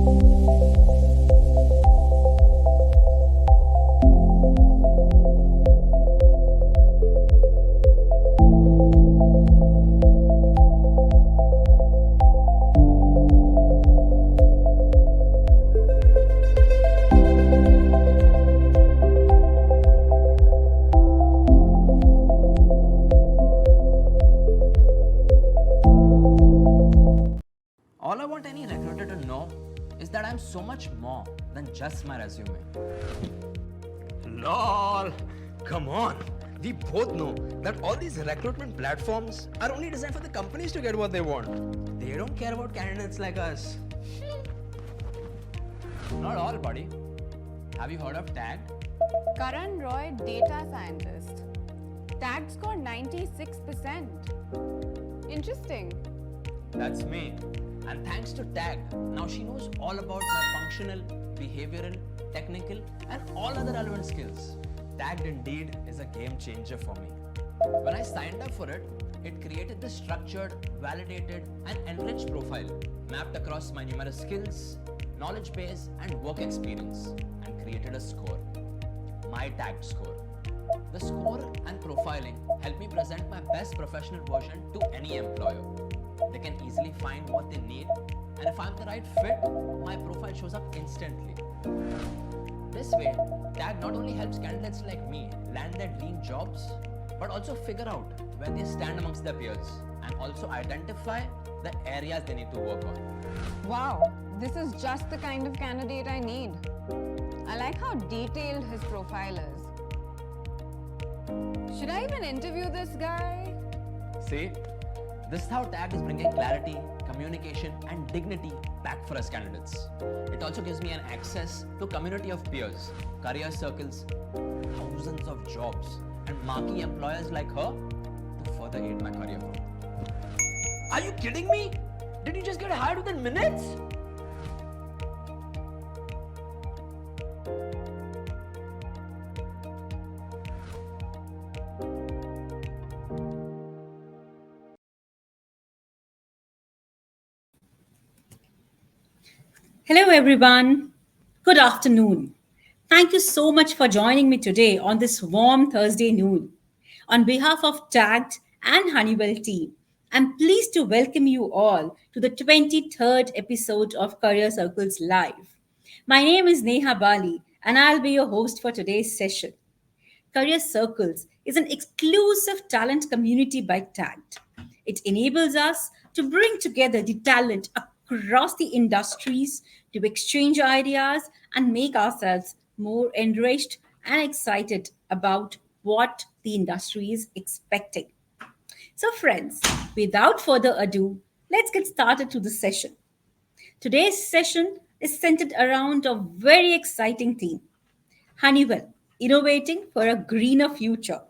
All I want any recruiter to know is that I'm so much more than just my resume. LOL! Come on! We both know that all these recruitment platforms are only designed for the companies to get what they want. They don't care about candidates like us. Not all, buddy. Have you heard of TAG? Karan Roy, data scientist. Tag score 96%. Interesting. That's me. And thanks to TAG, now she knows all about my functional, behavioral, technical, and all other relevant skills. TAG indeed is a game changer for me. When I signed up for it, it created this structured, validated, and enriched profile mapped across my numerous skills, knowledge base, and work experience, and created a score. My TAG score. The score and profiling help me present my best professional version to any employer. They can easily find what they need, and if I'm the right fit, my profile shows up instantly. This way, TAG not only helps candidates like me land their dream jobs, but also figure out where they stand amongst their peers, and also identify the areas they need to work on. Wow, this is just the kind of candidate I need. I like how detailed his profile is. Should I even interview this guy? See? This is how TAG is bringing clarity, communication, and dignity back for us candidates. It also gives me an access to a community of peers, career circles, thousands of jobs, and marquee employers like her to further aid my career growth. Are you kidding me? Did you just get hired within minutes? Hello, everyone. Good afternoon. Thank you so much for joining me today on this warm Thursday noon. On behalf of TAGT and Honeywell team, I'm pleased to welcome you all to the 23rd episode of Career Circles Live. My name is Neha Bali, and I'll be your host for today's session. Career Circles is an exclusive talent community by TAGT. It enables us to bring together the talent across the industries to exchange ideas and make ourselves more enriched and excited about what the industry is expecting. So, friends, without further ado, let's get started to the session. Today's session is centered around a very exciting theme: Honeywell, innovating for a greener future.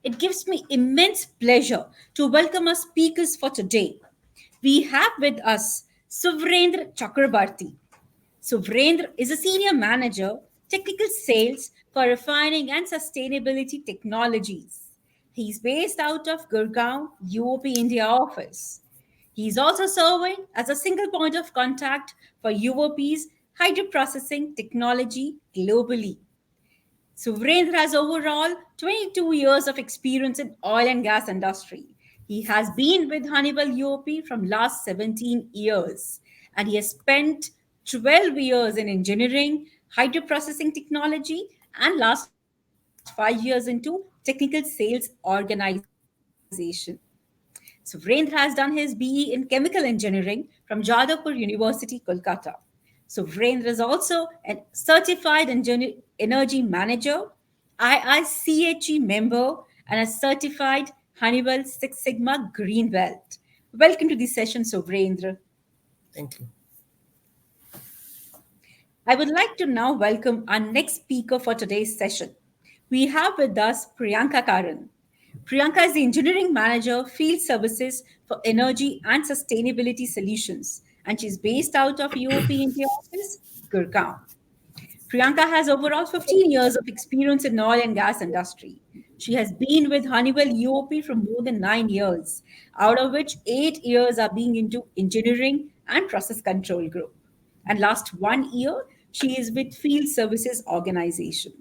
It gives me immense pleasure to welcome our speakers for today. We have with us Suvrendra Chakraborty. Suvrendra is a senior manager, technical sales for refining and sustainability technologies. He's based out of Gurgaon, UOP India office. He's also serving as a single point of contact for UOP's hydroprocessing technology globally. Suvrendra has overall 22 years of experience in oil and gas industry. He has been with Honeywell UOP from last 17 years, and he has spent 12 years in engineering, hydroprocessing technology, and last 5 years into technical sales organization. Suvrendra has done his BE in chemical engineering from Jadavpur University, Kolkata. Suvrendra is also a certified energy manager, IICHE member, and a certified Honeywell Six Sigma Green Belt. Welcome to the session, Suvrendra. Thank you. I would like to now welcome our next speaker for today's session. We have with us Priyanka Karan. Priyanka is the Engineering Manager, Field Services for Energy and Sustainability Solutions, and she's based out of UOP India office, Gurgaon. Priyanka has overall 15 years of experience in oil and gas industry. She has been with Honeywell UOP for more than 9 years, out of which 8 years are being into engineering and process control group. and last 1 year, she is with Field Services Organization.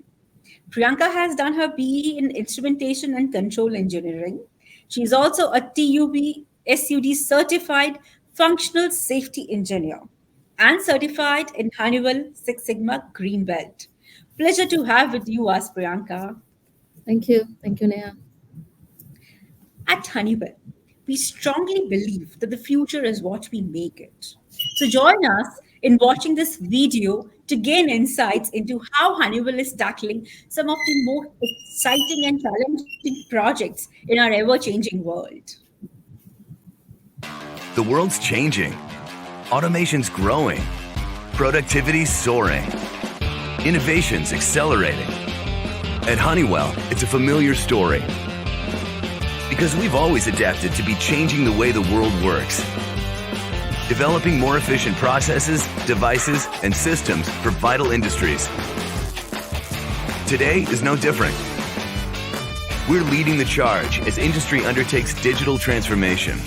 Priyanka has done her BE in Instrumentation and Control Engineering. She is also a TUB SUD certified functional safety engineer and certified in Honeywell Six Sigma Green Belt. Pleasure to have with you us, Priyanka. Thank you. Thank you, Neha. At Honeywell, we strongly believe that the future is what we make it. So join us in watching this video to gain insights into how Honeywell is tackling some of the most exciting and challenging projects in our ever-changing world. The world's changing. Automation's growing. Productivity's soaring. Innovation's accelerating. At Honeywell, it's a familiar story. Because we've always adapted to be changing the way the world works. Developing more efficient processes, devices, and systems for vital industries. Today is no different. We're leading the charge as industry undertakes digital transformation.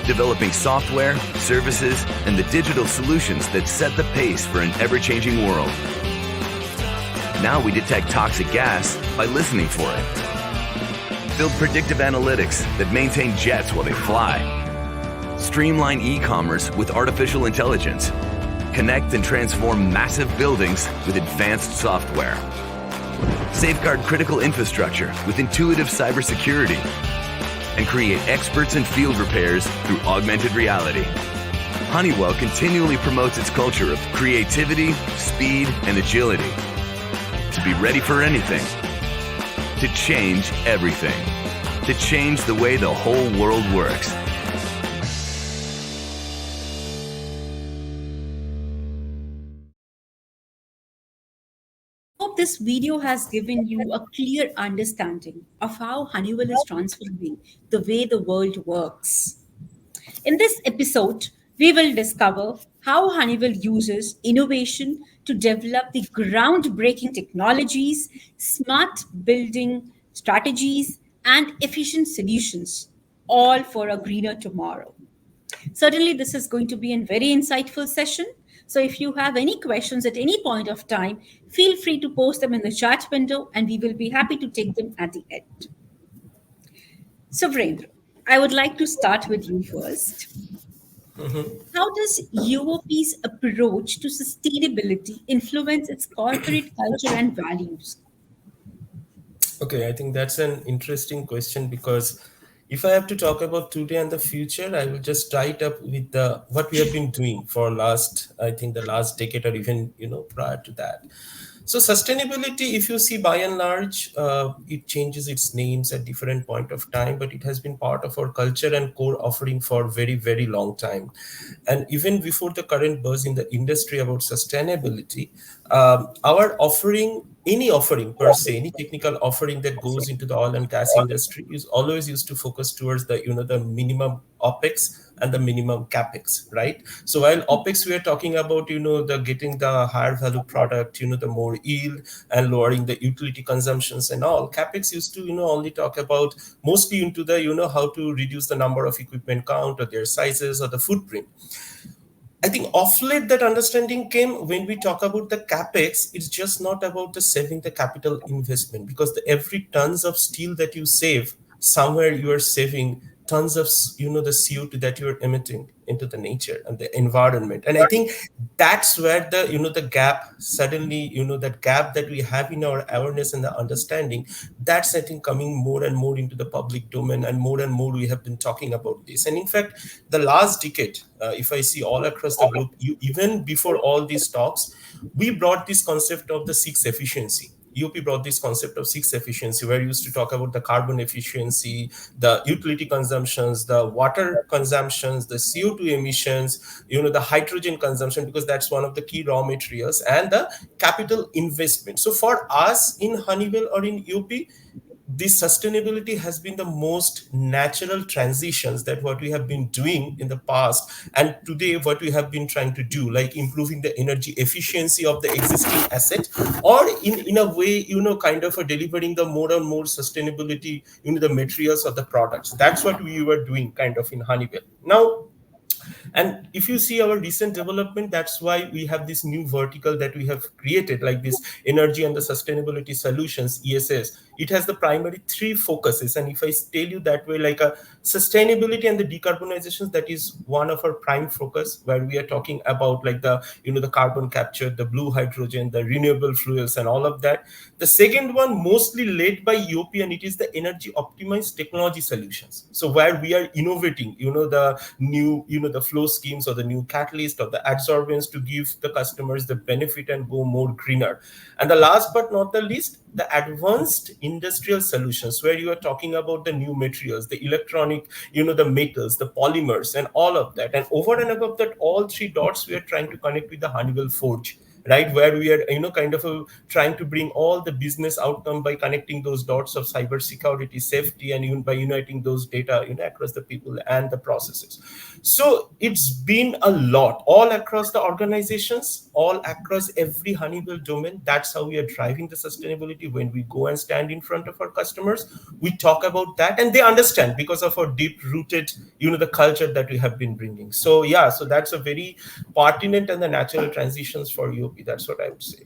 Developing software, services, and the digital solutions that set the pace for an ever-changing world. Now we detect toxic gas by listening for it. Build predictive analytics that maintain jets while they fly. Streamline e-commerce with artificial intelligence. Connect and transform massive buildings with advanced software. Safeguard critical infrastructure with intuitive cybersecurity. And create experts in field repairs through augmented reality. Honeywell continually promotes its culture of creativity, speed, and agility. To be ready for anything. To change everything. To change the way the whole world works. Hope this video has given you a clear understanding of how Honeywell is transforming the way the world works. In this episode, we will discover how Honeywell uses innovation to develop the groundbreaking technologies, smart building strategies, and efficient solutions, all for a greener tomorrow. Certainly, this is going to be a very insightful session. So if you have any questions at any point of time, feel free to post them in the chat window and we will be happy to take them at the end. Suvrendra, I would like to start with you first. How does UOP's approach to sustainability influence its corporate culture and values? Okay, I think that's an interesting question because if I have to talk about today and the future, I will just tie it up with what we have been doing for the last decade or even, prior to that. So sustainability, if you see by and large, it changes its names at different point of time, but it has been part of our culture and core offering for a very, very long time. And even before the current buzz in the industry about sustainability, our offering, any offering per se, any technical offering that goes into the oil and gas industry is always used to focus towards the, the minimum OPEX and the minimum CAPEX, right? So while OPEX, we are talking about, the getting the higher value product, the more yield and lowering the utility consumptions and all. CAPEX used to, only talk about mostly into the, how to reduce the number of equipment count or their sizes or the footprint. I think off late that understanding came when we talk about the capex. It's just not about the saving the capital investment, because every tons of steel that you save, somewhere you are saving tons of the CO2 that you are emitting into the nature and the environment. And I think that's where the gap suddenly, that gap that we have in our awareness and the understanding, that's I think coming more and more into the public domain, and more we have been talking about this. And in fact, the last decade, if I see all across the globe, even before all these talks, we brought this concept of the 6 efficiency. UP brought this concept of 6 efficiency, where we used to talk about the carbon efficiency, the utility consumptions, the water consumptions, the CO2 emissions, the hydrogen consumption, because that's one of the key raw materials, and the capital investment. So for us in Honeywell or in UP, this sustainability has been the most natural transitions that what we have been doing in the past, and today what we have been trying to do, like improving the energy efficiency of the existing asset, or in a way, kind of delivering the more and more sustainability the materials of the products. That's what we were doing kind of in Honeywell. Now, And if you see our recent development, that's why we have this new vertical that we have created, like this energy and the sustainability solutions, ESS. It has the primary three focuses, and if I tell you that way, like a sustainability and the decarbonization, that is one of our prime focus, where we are talking about like the the carbon capture, the blue hydrogen, the renewable fuels, and all of that. The second one mostly led by EOP, and it is the energy optimized technology solutions. So where we are innovating, the new, the flow schemes or the new catalyst or the adsorbents to give the customers the benefit and go more greener. And the last but not the least, the advanced industrial solutions, where you are talking about the new materials, the electronic, the metals, the polymers, and all of that. And over and above that, all three dots we are trying to connect with the Honeywell Forge, right, where we are kind of trying to bring all the business outcome by connecting those dots of cyber security, safety, and even by uniting those data across the people and the processes. So it's been a lot all across the organizations, all across every Honeywell domain. That's how we are driving the sustainability. When we go and stand in front of our customers, we talk about that, and they understand because of our deep rooted the culture that we have been bringing. So yeah, so that's a very pertinent and the natural transitions for UOP. That's what I would say.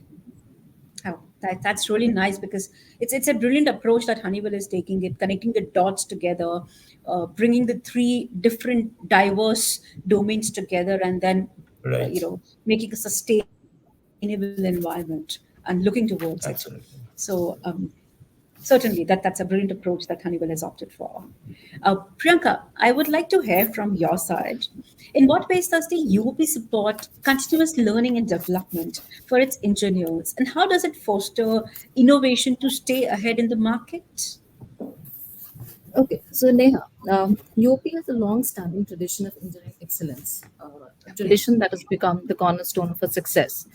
Oh, that's really nice, because it's a brilliant approach that Honeywell is taking, it connecting the dots together, bringing the three different diverse domains together, and then Right. making a sustainable environment and looking towards it. Absolutely. So certainly that's a brilliant approach that Honeywell has opted for. Priyanka, I would like to hear from your side. In what ways does the UOP support continuous learning and development for its engineers, and how does it foster innovation to stay ahead in the market? Okay, so Neha, UOP has a long-standing tradition of engineering excellence, a tradition that has become the cornerstone of its success.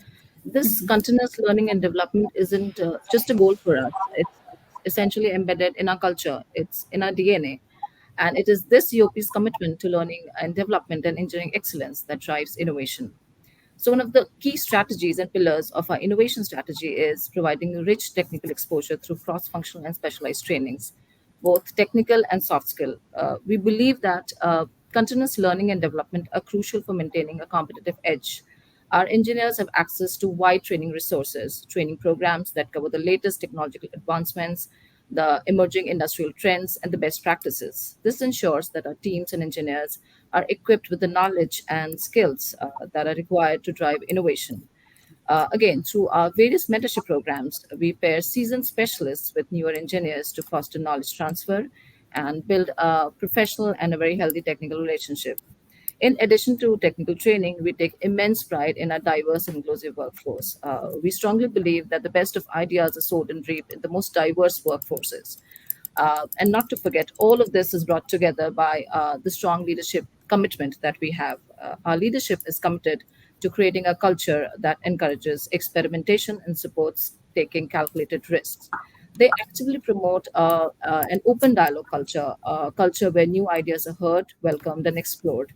This continuous learning and development isn't just a goal for us. It's essentially embedded in our culture. It's in our DNA. And it is this UOP's commitment to learning and development and engineering excellence that drives innovation. So, one of the key strategies and pillars of our innovation strategy is providing rich technical exposure through cross functional and specialized trainings, both technical and soft skill. We believe that continuous learning and development are crucial for maintaining a competitive edge. Our engineers have access to wide training resources, training programs that cover the latest technological advancements, the emerging industrial trends, and the best practices. This ensures that our teams and engineers are equipped with the knowledge and skills that are required to drive innovation. Again, through our various mentorship programs, we pair seasoned specialists with newer engineers to foster knowledge transfer and build a professional and a very healthy technical relationship. In addition to technical training, we take immense pride in our diverse and inclusive workforce. We strongly believe that the best of ideas are sowed and reaped in the most diverse workforces. And not to forget, all of this is brought together by the strong leadership commitment that we have. Our leadership is committed to creating a culture that encourages experimentation and supports taking calculated risks. They actively promote an open dialogue culture, a culture where new ideas are heard, welcomed, and explored.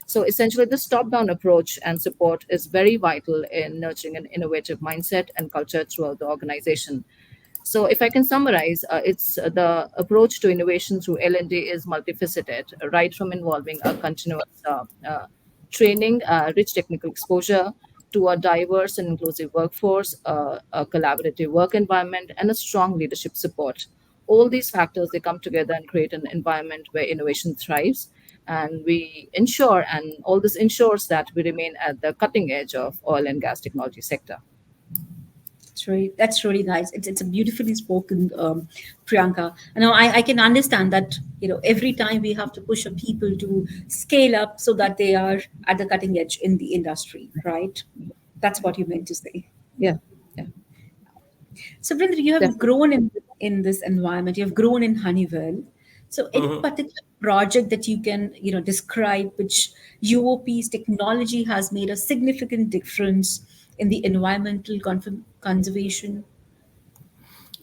So essentially, this top-down approach and support is very vital in nurturing an innovative mindset and culture throughout the organization. So, if I can summarize, it's the approach to innovation through L&D is multifaceted, right from involving a continuous training, rich technical exposure, to a diverse and inclusive workforce, a collaborative work environment, and a strong leadership support. All these factors they come together and create an environment where innovation thrives, and we ensure, and all this ensures that we remain at the cutting edge of oil and gas technology sector. That's really nice. It's a beautifully spoken, Priyanka. And now I can understand that every time we have to push our people to scale up so that they are at the cutting edge in the industry, right? That's what you meant to say. Yeah, yeah. So, Vrinder, you have Definitely. grown in this environment. You have grown in Honeywell. So, any particular project that you can describe which UOP's technology has made a significant difference in the environmental conservation?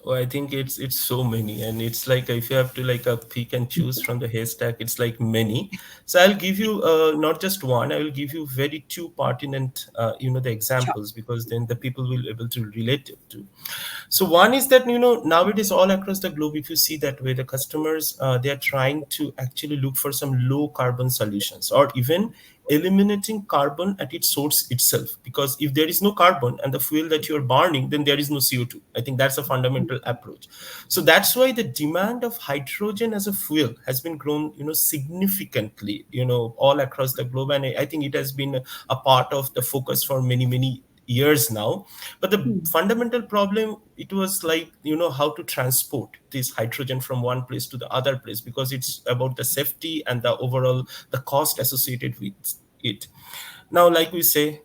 Oh, I think it's so many, and it's like if you have to like pick and choose from the haystack, it's like many. So I'll give you not just one. I will give you very two pertinent, the Sure. examples, because then the people will be able to relate it to. So one is that nowadays all across the globe, if you see that way, the customers they are trying to actually look for some low carbon solutions, or even eliminating carbon at its source itself, because if there is no carbon and the fuel that you're burning, then there is no CO2. I think that's a fundamental approach. So that's why the demand of hydrogen as a fuel has been grown, significantly, all across the globe. And I think it has been a part of the focus for many, many years now. But the fundamental problem, it was like, how to transport this hydrogen from one place to the other place, because it's about the safety and the overall the cost associated with it. Now, like we say,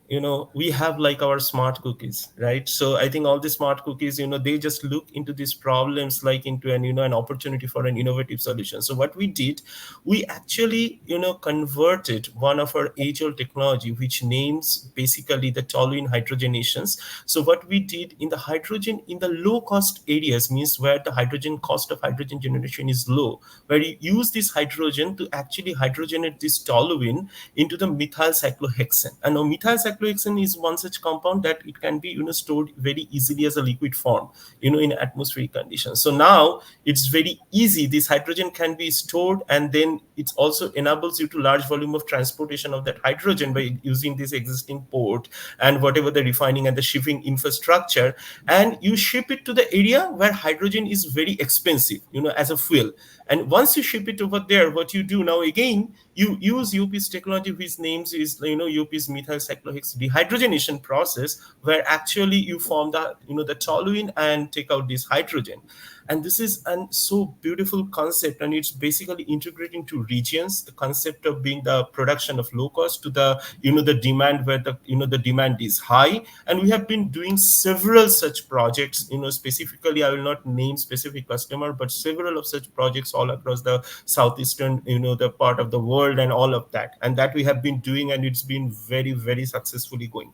we have like our smart cookies, right? So I think all the smart cookies, they just look into these problems like into an opportunity for an innovative solution. So what we did, we actually converted one of our age-old technology, which names basically the toluene hydrogenations. So what we did in the hydrogen in the low cost areas, means where the hydrogen cost of hydrogen generation is low, where you use this hydrogen to actually hydrogenate this toluene into the methyl cyclohexane. And now methyl cyclohexane is one such compound that it can be stored very easily as a liquid form in atmospheric conditions. So now it's very easy. This hydrogen can be stored, and then it also enables you to large volume of transportation of that hydrogen by using this existing port and whatever the refining and the shipping infrastructure, and you ship it to the area where hydrogen is very expensive as a fuel. And once you ship it over there, what you do now, again, you use UP's technology, which names is UP's methyl cyclohexane dehydrogenation process, where actually you form the toluene and take out this hydrogen. And this is a so beautiful concept, and it's basically integrating two regions, the concept of being the production of low cost to the the demand where the demand is high. And we have been doing several such projects, specifically, I will not name specific customer, but several of such projects all across the southeastern the part of the world, and all of that, and that we have been doing, and it's been very, very successfully going.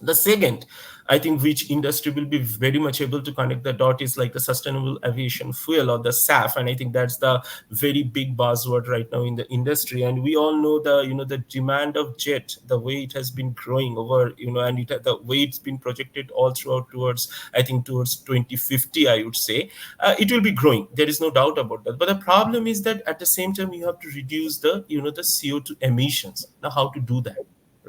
The second, I think, which industry will be very much able to connect the dot, is like the sustainable aviation fuel, or the SAF. And I think that's the very big buzzword right now in the industry. And we all know the demand of jet, the way it has been growing over, and the way it's been projected all throughout towards 2050, I would say, it will be growing. There is no doubt about that. But the problem is that at the same time, you have to reduce the CO2 emissions. Now, how to do that?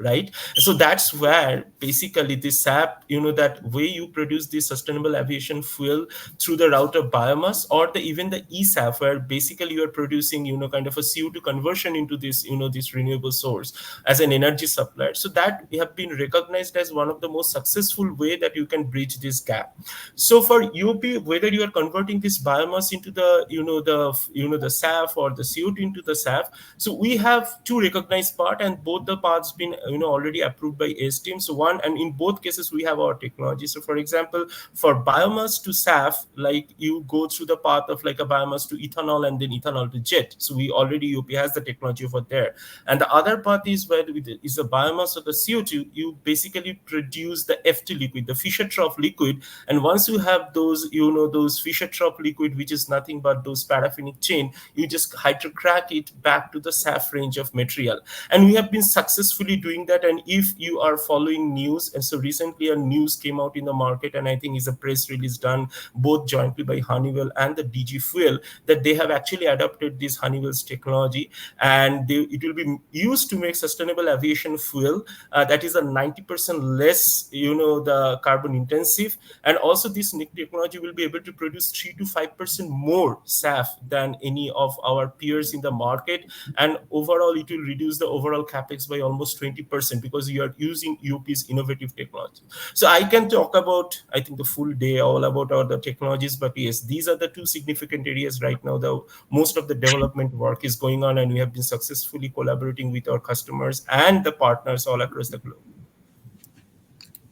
Right? So that's where basically this SAP, that way you produce the sustainable aviation fuel through the route of biomass, or even the eSAF, where basically you are producing, kind of a CO2 conversion into this, this renewable source as an energy supplier. So that we have been recognized as one of the most successful way that you can bridge this gap. So for UP, whether you are converting this biomass into the, the SAF, or the CO2 into the SAF, so we have two recognized part, and both the paths been already approved by ASTM. So one, and in both cases we have our technology. So for example, for biomass to SAF, like you go through the path of like a biomass to ethanol, and then ethanol to jet. So we already, UP has the technology over there. And the other path is where is the biomass of the CO2. You basically produce the FT liquid, the Fischer-Tropsch liquid. And once you have those, those Fischer-Tropsch liquid, which is nothing but those paraffinic chain, you just hydrocrack it back to the SAF range of material. And we have been successfully doing that. And if you are following news, and so recently a news came out in the market, and I think is a press release done both jointly by Honeywell and the DG Fuel, that they have actually adopted this Honeywell's technology, and it will be used to make sustainable aviation fuel that is a 90% less, the carbon intensive. And also this technology will be able to produce 3 to 5% more SAF than any of our peers in the market. And overall, it will reduce the overall capex by almost 20%, because you are using UP's innovative technology. So I can talk about, I think, the full day all about all the technologies, but yes, these are the two significant areas right now. The most of the development work is going on, and we have been successfully collaborating with our customers and the partners all across the globe.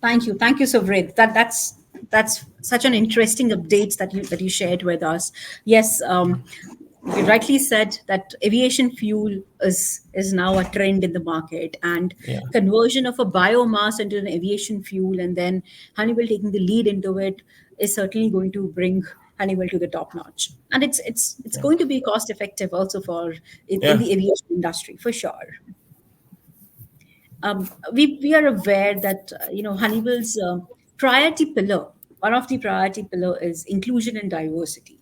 Thank you, Suvrendra. That's such an interesting update that you shared with us. Yes, you rightly said that aviation fuel is now a trend in the market, and conversion of a biomass into an aviation fuel, and then Honeywell taking the lead into it, is certainly going to bring Honeywell to the top notch. And it's going to be cost effective also for in the aviation industry, for sure. We are aware that Honeywell's priority pillar, one of the priority pillar, is inclusion and diversity.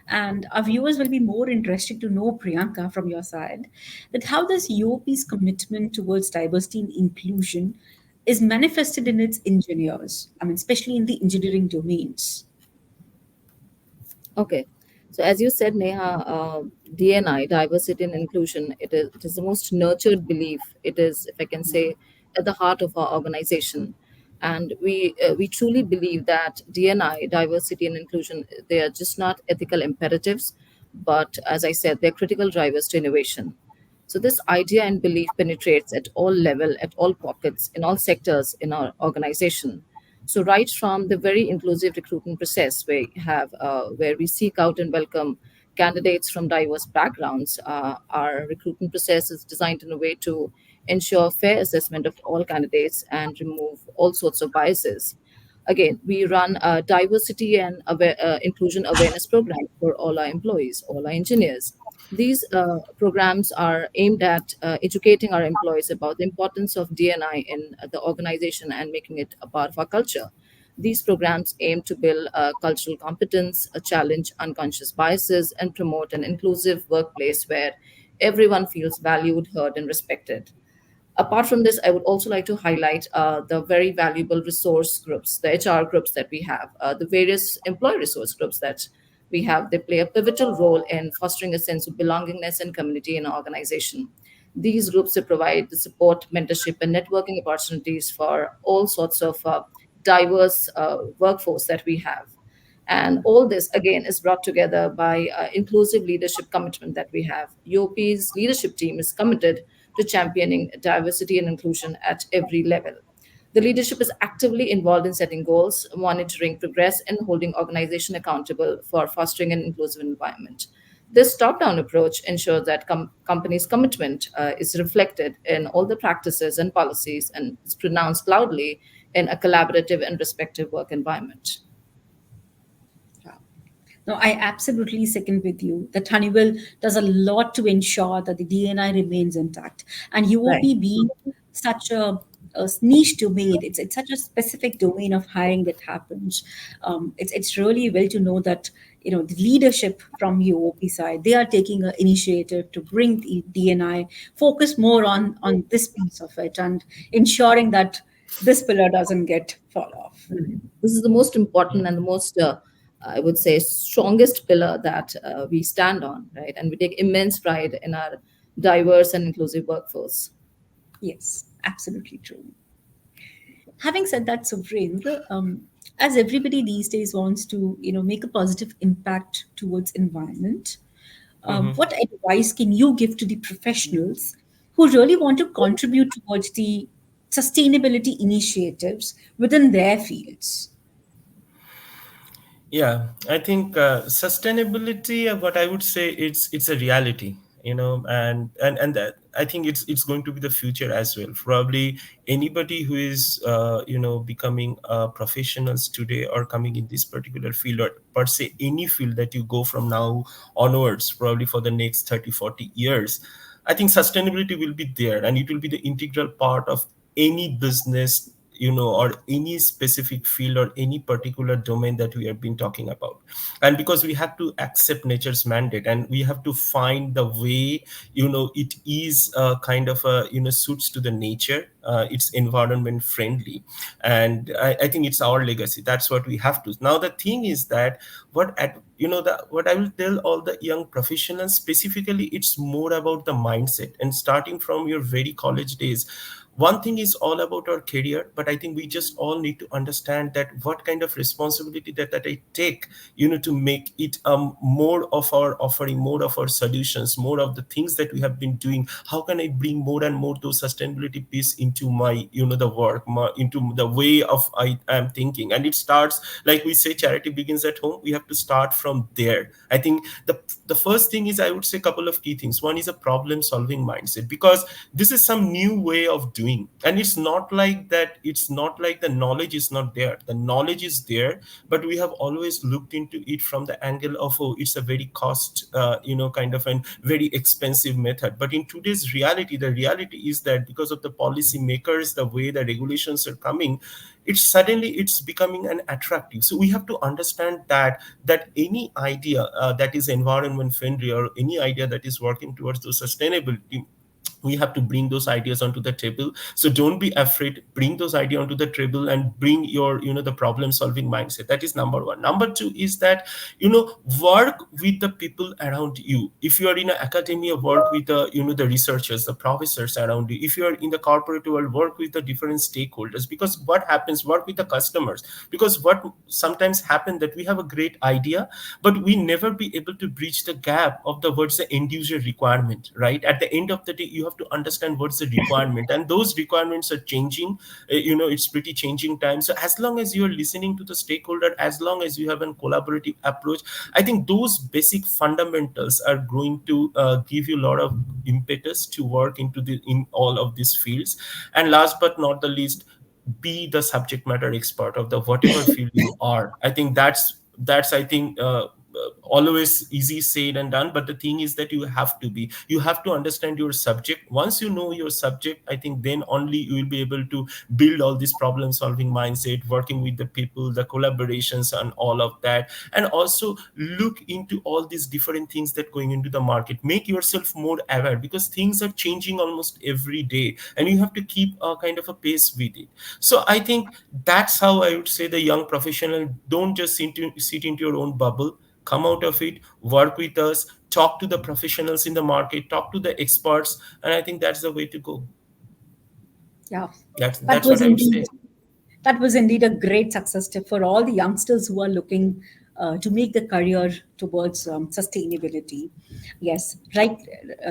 And our viewers will be more interested to know, Priyanka, from your side, that how this UOP's commitment towards diversity and inclusion is manifested in its engineers, I mean, especially in the engineering domains. Okay. So as you said, Neha, DNI, diversity and inclusion, it is the most nurtured belief. It is, if I can say, at the heart of our organization. And we truly believe that DNI, diversity and inclusion, they are just not ethical imperatives, but as I said, they're critical drivers to innovation. So this idea and belief penetrates at all level, at all pockets, in all sectors in our organization. So right from the very inclusive recruitment process, where we seek out and welcome candidates from diverse backgrounds. Our recruitment process is designed in a way to ensure fair assessment of all candidates and remove all sorts of biases. Again, we run a diversity and inclusion awareness program for all our employees, all our engineers. These programs are aimed at educating our employees about the importance of DNI in the organization and making it a part of our culture. These programs aim to build cultural competence, challenge unconscious biases, and promote an inclusive workplace where everyone feels valued, heard, and respected. Apart from this, I would also like to highlight the very valuable resource groups, the HR groups that we have, the various employee resource groups that we have. They play a pivotal role in fostering a sense of belongingness and community in our organization. These groups they provide the support, mentorship, and networking opportunities for all sorts of diverse workforce that we have. And all this, again, is brought together by inclusive leadership commitment that we have. UOP's leadership team is committed to championing diversity and inclusion at every level. The leadership is actively involved in setting goals, monitoring progress, and holding organization accountable for fostering an inclusive environment. This top-down approach ensures that companies' commitment is reflected in all the practices and policies and is pronounced loudly in a collaborative and respectful work environment. No, I absolutely second with you that Honeywell does a lot to ensure that the DNI remains intact. And Right. UOP being such a niche domain, it's such a specific domain of hiring that happens. It's really well to know that the leadership from UOP side, they are taking an initiative to bring the DNI focus more on this piece of it and ensuring that this pillar doesn't get fall off. This is the most important and the most, I would say, strongest pillar that we stand on, right? And we take immense pride in our diverse and inclusive workforce. Yes, absolutely true. Having said that, Suvrendra, as everybody these days wants to, make a positive impact towards environment, what advice can you give to the professionals who really want to contribute towards the sustainability initiatives within their fields? Yeah, I think sustainability. What I would say, it's a reality, and that I think it's going to be the future as well. Probably anybody who is becoming professionals today or coming in this particular field, or per se any field that you go from now onwards, probably for the next 30-40 years, I think sustainability will be there, and it will be the integral part of any business, or any specific field or any particular domain that we have been talking about. And because we have to accept nature's mandate, and we have to find the way, it is kind of suits to the nature, it's environment friendly. And I think it's our legacy. That's what we have to. Now the thing is that what I will tell all the young professionals specifically, it's more about the mindset, and starting from your very college days. One thing is all about our career, but I think we just all need to understand that what kind of responsibility that I take, to make it more of our offering, more of our solutions, more of the things that we have been doing. How can I bring more and more those sustainability piece into my, the work, into the way of I am thinking. And it starts, like we say, charity begins at home. We have to start from there. I think the first thing is, I would say, a couple of key things. One is a problem solving mindset, because this is some new way of doing doing. And it's not like that, it's not like the knowledge is not there. The knowledge is there, but we have always looked into it from the angle of, oh, it's a very cost, kind of an very expensive method. But in today's reality, the reality is that because of the policy makers, the way the regulations are coming, it's becoming an attractive. So we have to understand that any idea that is environment friendly, or any idea that is working towards the sustainability, we have to bring those ideas onto the table. So don't be afraid, bring those ideas onto the table and bring your the problem solving mindset. That is number one. Number two is that work with the people around you. If you are in an academia, work with the researchers, the professors around you. If you are in the corporate world, work with the different stakeholders. Because what happens, work with the customers. Because what sometimes happen that we have a great idea, but we never be able to bridge the gap of the what's the end user requirement, right? At the end of the day, you have to understand what's the requirement, and those requirements are changing. It's pretty changing time. So as long as you are listening to the stakeholder, as long as you have a collaborative approach, I think those basic fundamentals are going to give you a lot of impetus to work in all of these fields. And last but not the least, be the subject matter expert of the whatever field you are. I think that's I think always easy said and done, but the thing is that you have to understand your subject. Once you know your subject, I think then only you will be able to build all this problem solving mindset, working with the people, the collaborations and all of that. And also look into all these different things that going into the market. Make yourself more aware, because things are changing almost every day, and you have to keep a kind of a pace with it. So I think that's how I would say the young professional, don't just sit into your own bubble. Come out of it, work with us, talk to the professionals in the market, talk to the experts, and I think that's the way to go. Yeah, That's that what was I would say. indeed that was indeed a great success tip for all the youngsters who are looking to make the career towards sustainability. Yes, right.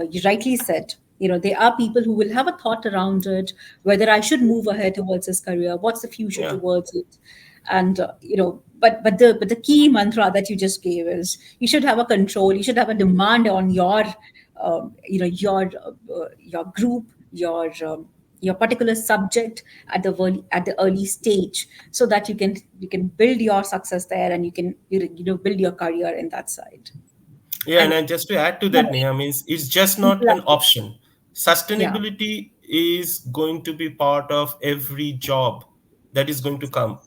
You rightly said. There are people who will have a thought around it, whether I should move ahead towards this career, what's the future Yeah. towards it, and but the key mantra that you just gave is you should have a control, you should have a demand on your group, your particular subject at the early stage, so that you can build your success there, and you can build your career in that side. Yeah, and And then just to add to that, Neha, means it's just not an exactly. option. Yeah. Sustainability is going to be part of every job that is going to come.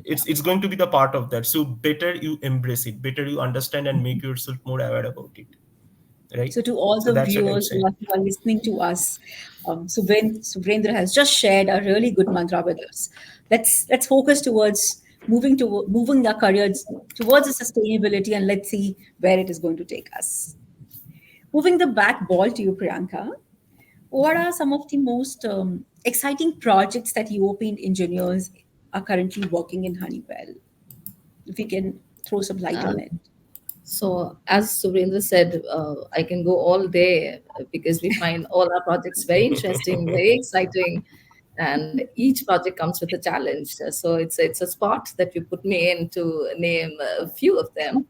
It's going to be the part of that. So better you embrace it, better you understand and make yourself more aware about it, right? So, to all So the that's what I would viewers say. who are listening to us, Suvrendra has just shared a really good mantra with us. Let's focus towards moving our careers towards the sustainability, and let's see where it is going to take us. Moving the back ball to you, Priyanka. What are some of the most exciting projects that European engineers are currently working in Honeywell? If you can throw some light Uh, on it. So, as Suvrendra said, I can go all day because we find all our projects very interesting, very exciting, and each project comes with a challenge. So, it's a spot that you put me in to name a few of them.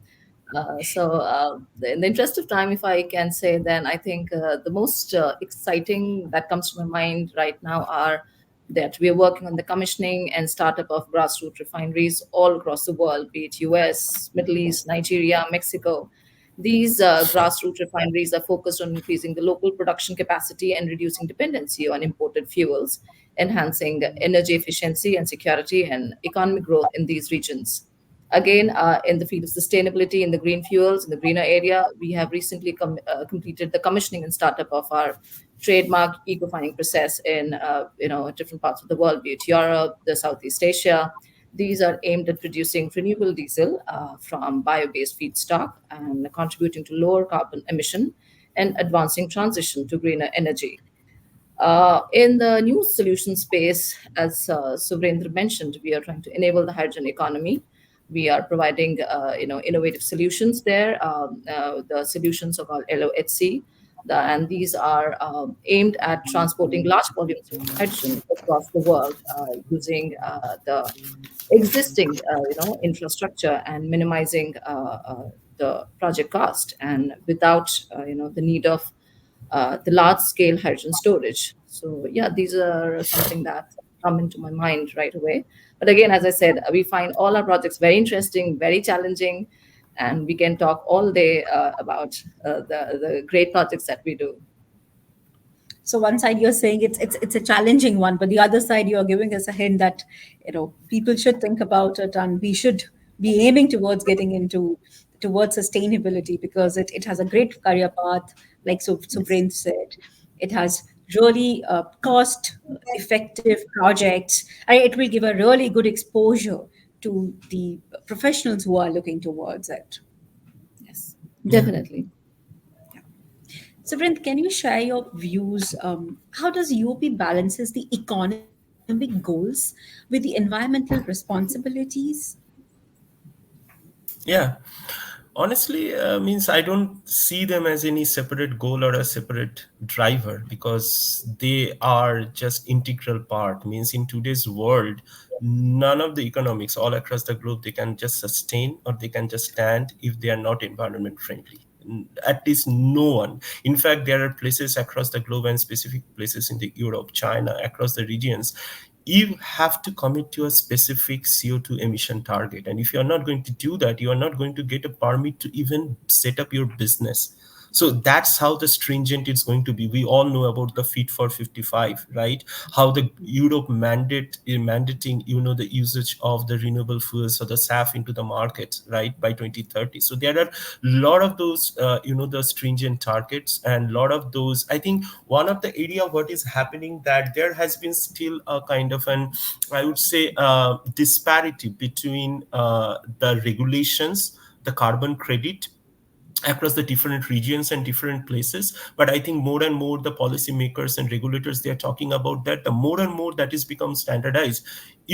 In the interest of time, if I can say, then I think the most exciting that comes to my mind right now are that we are working on the commissioning and startup of grassroots refineries all across the world, be it US, Middle East, Nigeria, Mexico. These grassroots refineries are focused on increasing the local production capacity and reducing dependency on imported fuels, enhancing energy efficiency and security and economic growth in these regions. Again, in the field of sustainability, in the green fuels, in the greener area, we have recently completed the commissioning and startup of our trademark eco-fining process in different parts of the world, be it Europe, the Southeast Asia. These are aimed at producing renewable diesel from bio-based feedstock and contributing to lower carbon emission and advancing transition to greener energy. In the new solution space, as Suvrendra mentioned, we are trying to enable the hydrogen economy. We are providing, innovative solutions there. The solutions are called LOHC, and these are aimed at transporting large volumes of hydrogen across the world using the existing, infrastructure and minimizing the project cost, and without, the need of the large scale hydrogen storage. So yeah, these are something that come into my mind right away. But again, as I said, we find all our projects very interesting, very challenging, and we can talk all day about the great projects that we do. So one side you're saying it's a challenging one, but the other side you're giving us a hint that people should think about it, and we should be aiming towards getting into towards sustainability, because it has a great career path, like Suvrendra said. It has really cost effective projects, and it will give a really good exposure to the professionals who are looking towards it. Yes, Yeah. definitely. So, Brent, can you share your views? How does UOP balances the economic goals with the environmental responsibilities? Yeah. Honestly, means I don't see them as any separate goal or a separate driver, because they are just integral part. Means in today's world, none of the economics all across the globe, they can just sustain or they can just stand if they are not environment friendly. At least no one. In fact, there are places across the globe and specific places in the Europe, China, across the regions, you have to commit to a specific CO2 emission target. And if you're not going to do that, you are not going to get a permit to even set up your business. So that's how the stringent it's going to be. We all know about the Fit for 55, right? How the Europe mandating, the usage of the renewable fuels or the SAF into the market, right, by 2030. So there are a lot of those, the stringent targets, and a lot of those. I think one of the area what is happening, that there has been still a kind of an, I would say, disparity between the regulations, the carbon credit across the different regions and different places. But I think more and more the policymakers and regulators, they are talking about that, the more and more that is become standardized,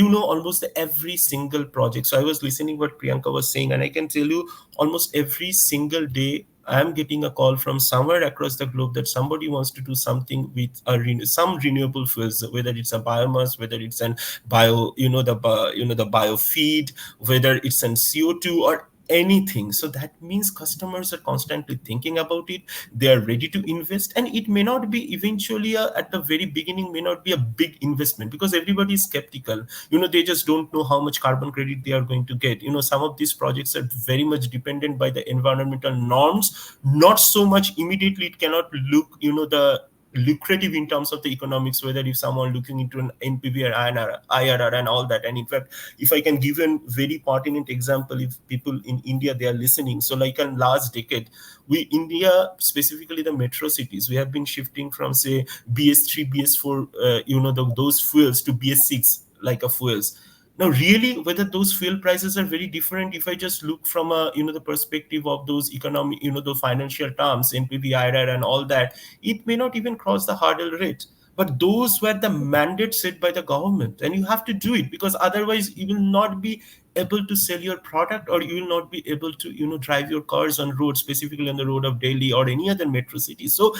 almost every single project. So I was listening what Priyanka was saying, and I can tell you, almost every single day I am getting a call from somewhere across the globe that somebody wants to do something with some renewable fuels, whether it's a biomass, whether it's an bio, the biofeed, whether it's an CO2 or anything. So that means customers are constantly thinking about it. They are ready to invest, and it may not be eventually at the very beginning, may not be a big investment, because everybody is skeptical. They just don't know how much carbon credit they are going to get. Some of these projects are very much dependent by the environmental norms, not so much immediately. It cannot look, the lucrative in terms of the economics, whether if someone looking into an NPV or IRR and all that. And in fact, if I can give you a very pertinent example, if people in India, they are listening. So like in last decade, India, specifically the metro cities, we have been shifting from, say, BS3, BS4, those fuels to BS6, like a fuels. Now, really, whether those fuel prices are very different, if I just look from the perspective of those economic, the financial terms, NPV, IRR, and all that, it may not even cross the hurdle rate. But those were the mandates set by the government, and you have to do it, because otherwise you will not be able to sell your product, or you will not be able to drive your cars on road, specifically on the road of Delhi or any other metro city. So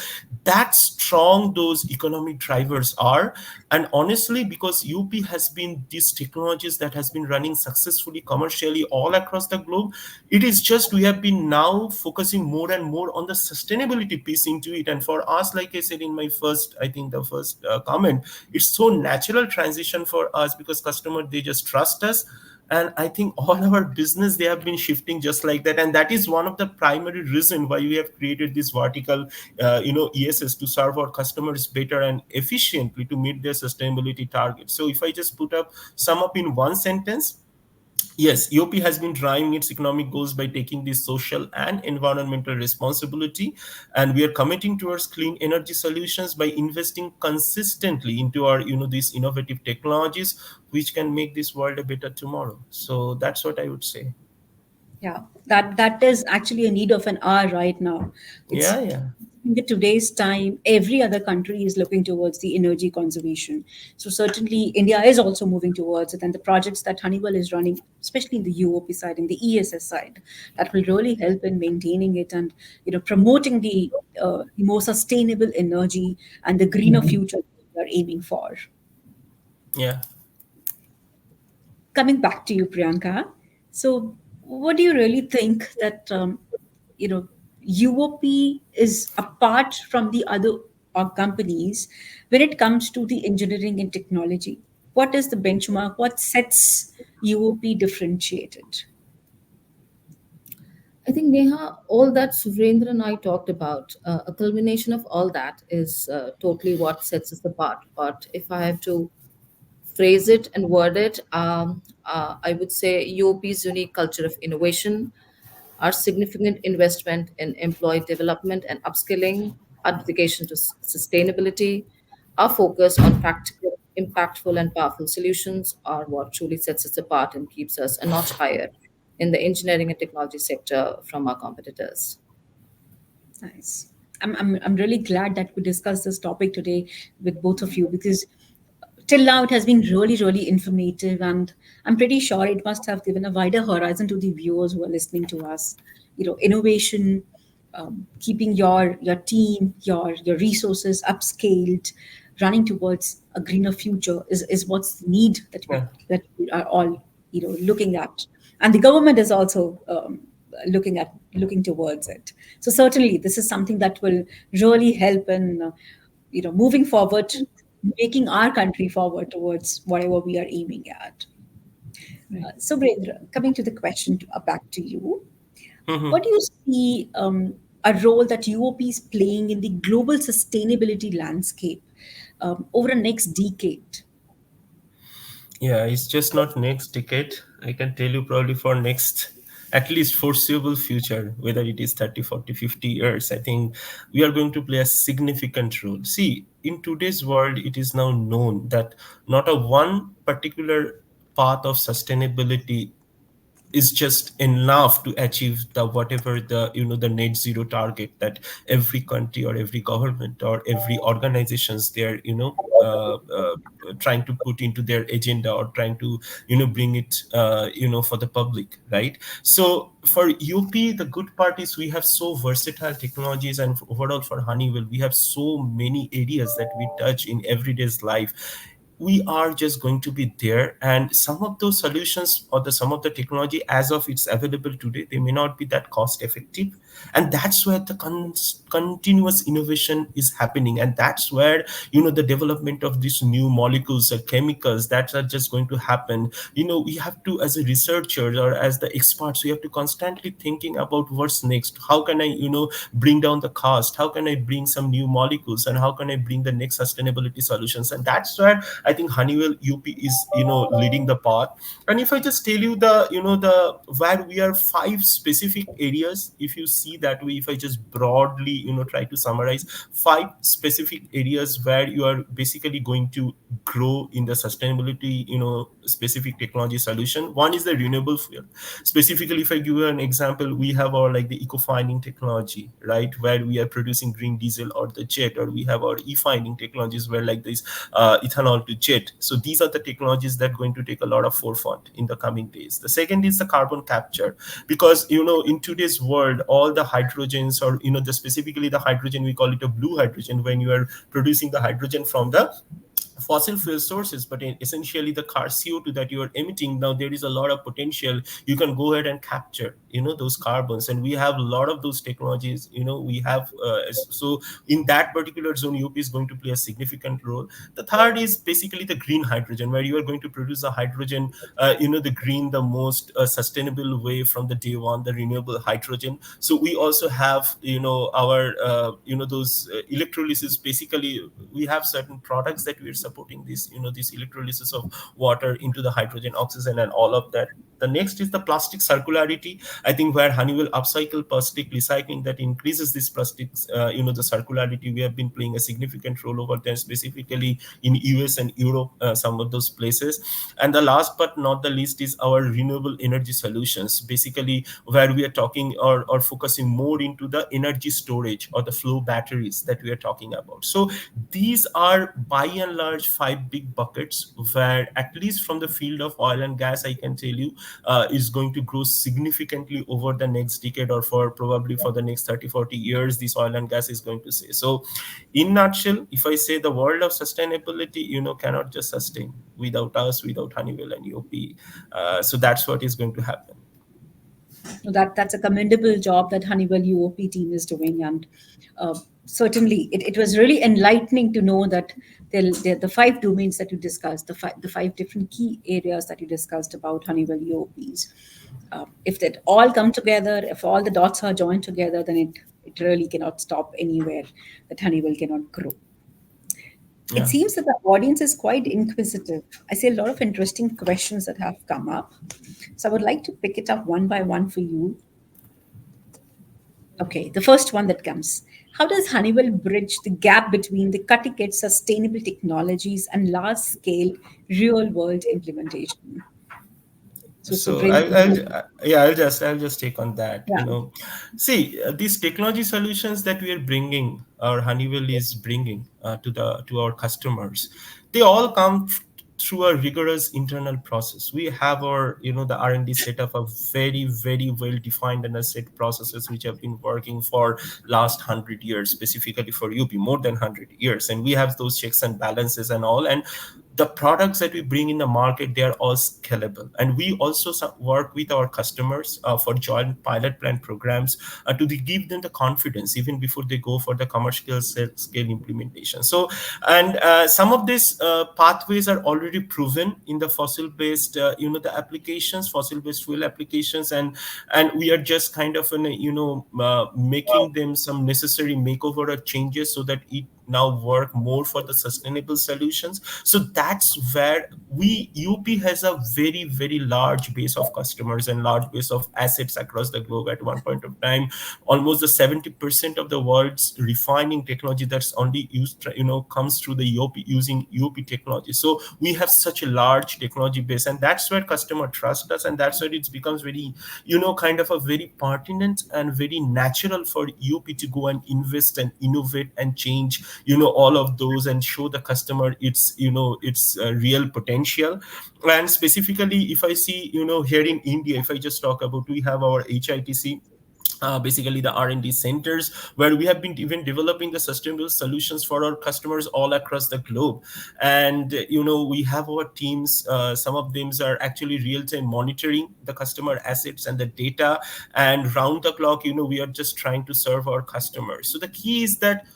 that strong those economic drivers are. And honestly, because UP has been these technologies that has been running successfully commercially all across the globe, it is just we have been now focusing more and more on the sustainability piece into it. And for us, like I said in my first, I think the first comment, it's so natural transition for us, because customer, they just trust us. And I think all our business, they have been shifting just like that. And that is one of the primary reason why we have created this vertical ESS, to serve our customers better and efficiently to meet their sustainability targets. So if I just sum up in one sentence, yes, EOP has been driving its economic goals by taking this social and environmental responsibility, and we are committing towards clean energy solutions by investing consistently into our, these innovative technologies, which can make this world a better tomorrow. So that's what I would say. Yeah, that is actually a need of an hour right now. It's Yeah, yeah. in the today's time, every other country is looking towards the energy conservation. So certainly India is also moving towards it, and the projects that Honeywell is running, especially in the UOP side, in the ESS side, that will really help in maintaining it and promoting the more sustainable energy and the greener future we are aiming for. Yeah. Coming back to you, Priyanka. So, what do you really think that you know UOP is apart from the other companies when it comes to the engineering and technology? What is the benchmark? What sets UOP differentiated? I think, Neha, all that Suvrendra and I talked about, a culmination of all that is totally what sets us apart. But if I have to phrase it and word it, I would say UOP's unique culture of innovation, our significant investment in employee development and upskilling, our dedication to sustainability, our focus on practical, impactful, and powerful solutions are what truly sets us apart and keeps us a notch higher in the engineering and technology sector from our competitors. Nice. I'm really glad that we discussed this topic today with both of you, because till now it has been really, really informative, and I'm pretty sure it must have given a wider horizon to the viewers who are listening to us. Innovation, keeping your team, your resources upscaled, running towards a greener future is what's the need Yeah. that we are all looking at, and the government is also looking towards it. So certainly this is something that will really help in moving forward, making our country forward towards whatever we are aiming at. So Brendra, coming to the question back to you, what do you see a role that UOP is playing in the global sustainability landscape over the next decade? Yeah, it's just not next decade. I can tell you probably for next at least foreseeable future, whether it is 30, 40, 50 years, I think we are going to play a significant role. See, in today's world, it is now known that not a one particular path of sustainability is just enough to achieve the whatever the net zero target that every country or every government or every organizations they're trying to put into their agenda or trying to bring it for the public, right? So for UP, the good part is we have so versatile technologies, and overall for Honeywell we have so many areas that we touch in everyday's life. We are just going to be there, and some of those solutions or some of the technology as of it's available today, they may not be that cost effective, and that's where the continuous innovation is happening, and that's where the development of these new molecules or chemicals that are just going to happen. We have to, as a researcher or as the experts, we have to constantly thinking about what's next. How can I bring down the cost? How can I bring some new molecules, and how can I bring the next sustainability solutions? And that's where I think Honeywell UP is leading the path. And if I just tell you the where we are five specific areas, if you see that way, if I just broadly try to summarize five specific areas where you are basically going to grow in the sustainability specific technology solution. One is the renewable fuel. Specifically, if I give you an example, we have our like the eco-fining technology, right, where we are producing green diesel or the jet, or we have our e-fining technologies where like this ethanol to jet. So these are the technologies that are going to take a lot of forefront in the coming days. The second is the carbon capture, because in today's world, all the hydrogens, or specifically the hydrogen, we call it a blue hydrogen, when you are producing the hydrogen from the fossil fuel sources, but essentially the car CO2 that you are emitting, now there is a lot of potential. You can go ahead and capture those carbons, and we have a lot of those technologies. We have so in that particular zone, UP is going to play a significant role. The third is basically the green hydrogen, where you are going to produce a hydrogen the green, the most sustainable way from the day one, the renewable hydrogen. So we also have our those electrolysis. Basically, we have certain products that we are supporting this electrolysis of water into the hydrogen, oxygen, and all of that. The next is the plastic circularity. I think where Honeywell upcycle plastic recycling, that increases this plastics, the circularity. We have been playing a significant role over there, specifically in US and Europe, some of those places. And the last but not the least is our renewable energy solutions, basically where we are talking or focusing more into the energy storage or the flow batteries that we are talking about. So these are by and large five big buckets where, at least from the field of oil and gas, I can tell you is going to grow significantly over the next decade, or for probably for the next 30, 40 years, this oil and gas is going to say. So in nutshell, if I say the world of sustainability, cannot just sustain without us, without Honeywell and UOP. So that's what is going to happen. So that's a commendable job that Honeywell UOP team is doing, and certainly it was really enlightening to know that the five domains that you discussed, the five different key areas that you discussed about Honeywell UOPs. If that all come together, if all the dots are joined together, then it really cannot stop anywhere that Honeywell cannot grow. It Yeah. seems that the audience is quite inquisitive. I see a lot of interesting questions that have come up. So I would like to pick it up one by one for you. Okay, the first one that comes. How does Honeywell bridge the gap between the cutting edge sustainable technologies and large scale real world implementation? So, So Suvrendra, yeah, I'll just take on that. yeah. See, these technology solutions that we are bringing, or Honeywell is bringing to our customers, they all come through a rigorous internal process. We have our, the R&D set up a very, very well defined and a set processes which have been working for last 100 years, specifically for UP, more than 100 years, and we have those checks and balances and all. And the products that we bring in the market, they are all scalable, and we also work with our customers for joint pilot plant programs give them the confidence even before they go for the commercial scale implementation. So, and some of these pathways are already proven in the fossil based the applications, fossil based fuel applications, and we are just kind of making them some necessary makeover or changes so that it now work more for the sustainable solutions. So that's where UP has a very, very large base of customers and large base of assets across the globe. At one point of time, almost the 70% of the world's refining technology that's only used, comes through the UOP, using UOP technology. So we have such a large technology base, and that's where customer trust us, and that's where it becomes very, kind of a very pertinent and very natural for UP to go and invest and innovate and change, all of those, and show the customer its real potential. And specifically, if I see, here in India, if I just talk about, we have our HITC, basically the R&D centers, where we have been even developing the sustainable solutions for our customers all across the globe. And we have our teams, some of them are actually real-time monitoring the customer assets and the data, and round the clock, we are just trying to serve our customers. So the key is that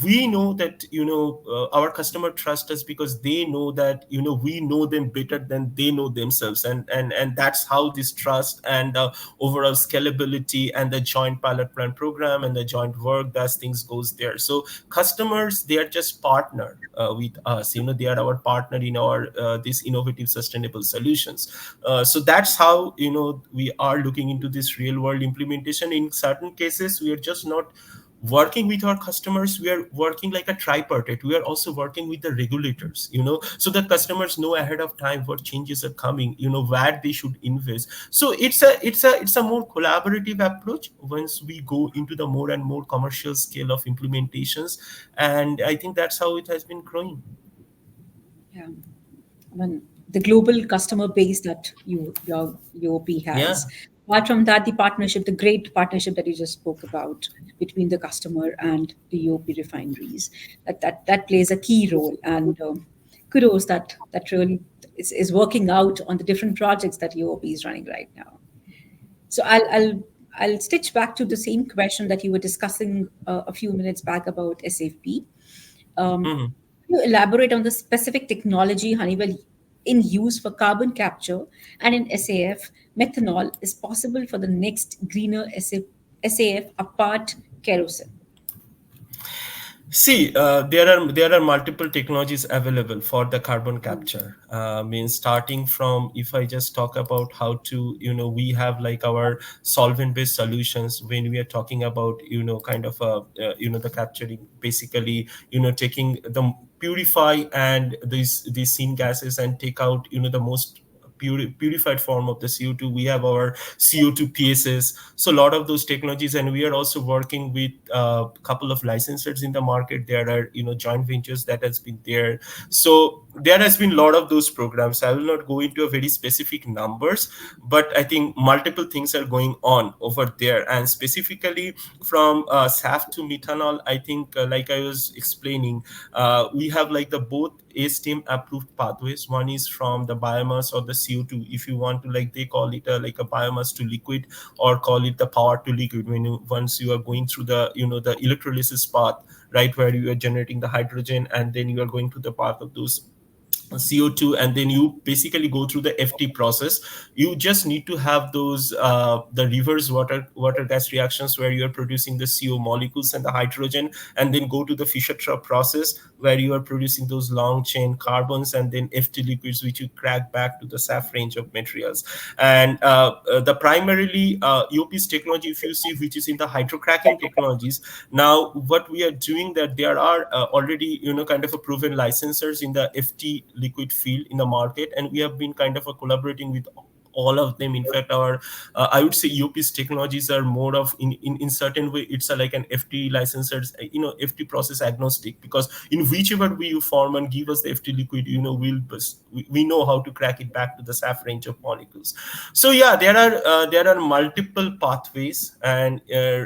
we know that our customer trust us, because they know that we know them better than they know themselves, and that's how this trust and the overall scalability and the joint pilot plan program and the joint work, that things goes there. So customers, they are just partner with us, they are our partner in our these innovative sustainable solutions. So that's how we are looking into this real world implementation. In certain cases, we are just not working with our customers, we are working like a tripartite. We are also working with the regulators, so that customers know ahead of time what changes are coming, where they should invest. So it's a more collaborative approach once we go into the more and more commercial scale of implementations, and I think that's how it has been growing. Yeah. I mean, the global customer base that your UOP Yeah. has. Apart from that, the great partnership that you just spoke about between the customer and the UOP refineries, that plays a key role. And kudos that really is working out on the different projects that UOP is running right now. So I'll stitch back to the same question that you were discussing a few minutes back about SAP. Mhm. You elaborate on the specific technology Honeywell in use for carbon capture, and in SAF, methanol is possible for the next greener SAF apart kerosene. See, there are multiple technologies available for the carbon capture. Means starting from, if I just talk about how to, we have like our solvent-based solutions when we are talking about, kind of the capturing, basically, taking the purify and these gases and take out, the most purified form of the CO2. We have our CO2 PSS. So a lot of those technologies, and we are also working with a couple of licensors in the market. There are joint ventures that has been there. So there has been a lot of those programs. I will not go into a very specific numbers, but I think multiple things are going on over there. And specifically from SAF to methanol, I think like I was explaining, we have like the both ASTM approved pathways. One is from the biomass or the CO2, if you want to, like they call it like a biomass to liquid, or call it the power to liquid, when once you are going through the the electrolysis path, right, where you are generating the hydrogen and then you are going to the path of those CO2, and then you basically go through the FT process. You just need to have those the reverse water gas reactions, where you are producing the CO molecules and the hydrogen, and then go to the Fischer-Tropsch process, where you are producing those long chain carbons and then FT liquids, which you crack back to the SAF range of materials. And the primarily EOP's technology, if you see, which is in the hydrocracking technologies. Now what we are doing, that there are already kind of a proven licensors in the FT liquid field in the market, and we have been kind of collaborating with all of them. In fact, our I would say EOP's technologies are more of in certain way, it's like an FT licensors, FT process agnostic, because in whichever way you form and give us the FT liquid, we know how to crack it back to the SAF range of molecules. So yeah, there are multiple pathways, and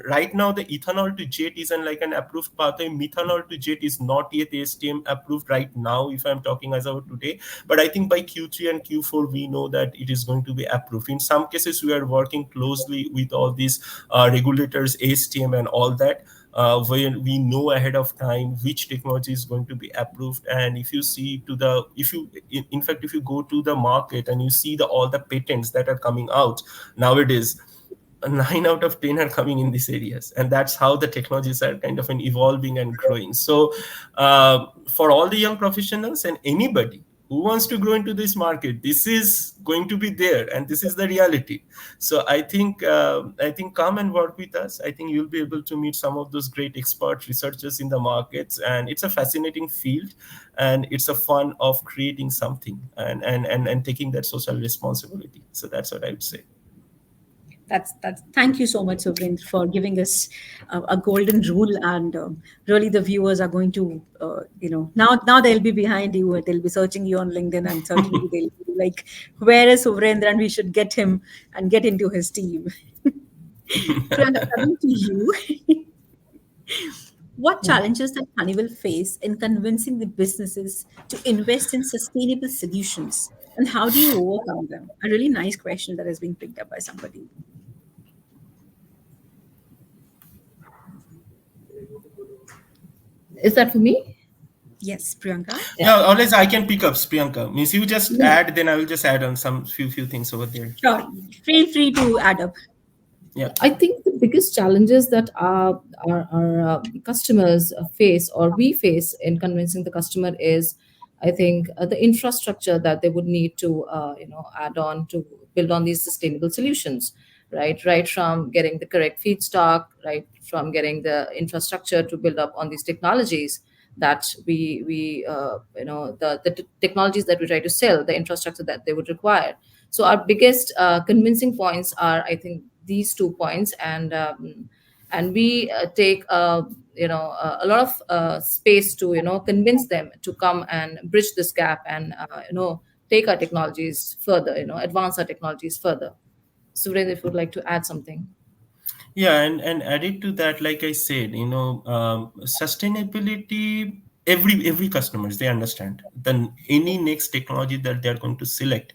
right now the ethanol to jet is an approved pathway. Methanol to jet is not yet ASTM approved right now, if I'm talking as of today, but I think by Q3 and Q4 we know that it is going to be approved. In some cases, we are working closely with all these regulators, ASTM and all that, where we know ahead of time which technology is going to be approved. And if you see if you go to the market and you see all the patents that are coming out nowadays, 9 out of 10 are coming in these areas, and that's how the technologies are kind of evolving and growing. So for all the young professionals and anybody who wants to grow into this market, this is going to be there, and this is the reality. So I think come and work with us. I think you'll be able to meet some of those great expert researchers in the markets, and it's a fascinating field, and it's a fun of creating something and taking that social responsibility. So that's what I would say. That's thank you so much, Suvrendra, for giving us a golden rule, and really the viewers are going to now they'll be behind you, they'll be searching you on LinkedIn, and certainly they'll be like, where is Suvrendra, and we should get him and get into his team. Priyanka, coming to you, what challenges does Honeywell face in convincing the businesses to invest in sustainable solutions, and how do you overcome them? A really nice question that has been picked up by somebody. Is that for me? Yes, Priyanka. Yeah, always I can pick up, Priyanka. Means you just add, then I will just add on some few things over there. Sure. Feel free to add up. Yeah. I think the biggest challenges that our customers face, or we face in convincing the customer, is, I think, the infrastructure that they would need to add on to build on these sustainable solutions, right from getting the correct feedstock, right from getting the infrastructure to build up on these technologies that the technologies that we try to sell, the infrastructure that they would require. So our biggest convincing points are, I think, these 2 points, and we take a lot of space to convince them to come and bridge this gap, and take our technologies further, advance our technologies further. Suvrendra, if you would like to add something. Yeah, and added to that, like I said, sustainability, every customers, they understand then any next technology that they're going to select,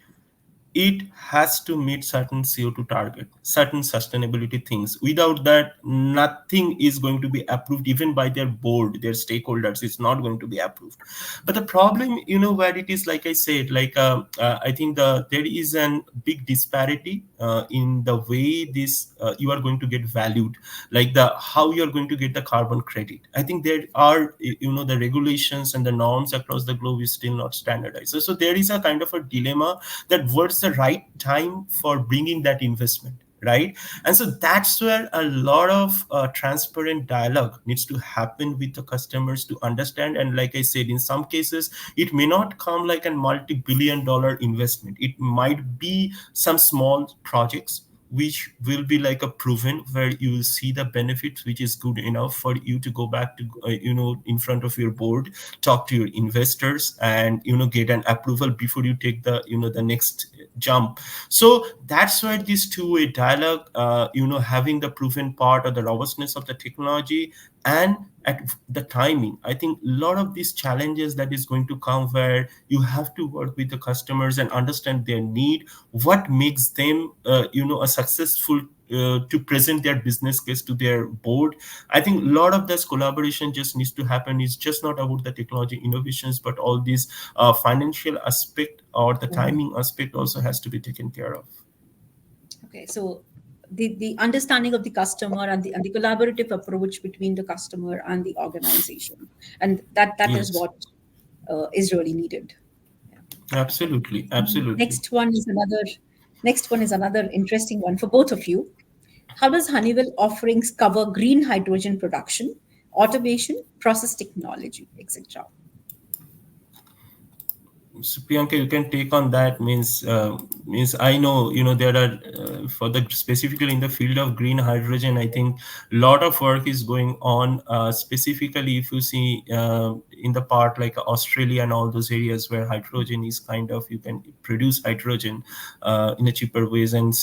it has to meet certain CO2 target, certain sustainability things. Without that, nothing is going to be approved, even by their board, their stakeholders. It's not going to be approved. But the problem, where it is, like I said, I think there is a big disparity in the way this you are going to get valued, like how you are going to get the carbon credit. I think there are, the regulations and the norms across the globe is still not standardized. So there is a kind of a dilemma that what's the right time for bringing that investment, right? And so that's where a lot of transparent dialogue needs to happen with the customers to understand. And like I said, in some cases, it may not come like a multi-billion-dollar investment. It might be some small projects which will be like a proven, where you will see the benefits, which is good enough for you to go back to in front of your board, talk to your investors, and get an approval before you take the the next jump. So that's where this two-way dialogue, having the proven part or the robustness of the technology, and at the timing, I think a lot of these challenges that is going to come, where you have to work with the customers and understand their need, what makes them a successful to present their business case to their board. I think a lot of this collaboration just needs to happen. It's just not about the technology innovations, but all these financial aspect or the timing aspect also has to be taken care of. Okay, so the understanding of the customer and the collaborative approach between the customer and the organization, and that is Yes. what is really needed. Absolutely. Next one is another interesting one for both of you. How does Honeywell offerings cover green hydrogen production, automation, process technology, etc.? So Priyanka, you can take on that. Means I know there are for the specifically in the field of green hydrogen, I think a lot of work is going on. Specifically, if you see in the part like Australia and all those areas where hydrogen is kind of, you can produce hydrogen in a cheaper ways, and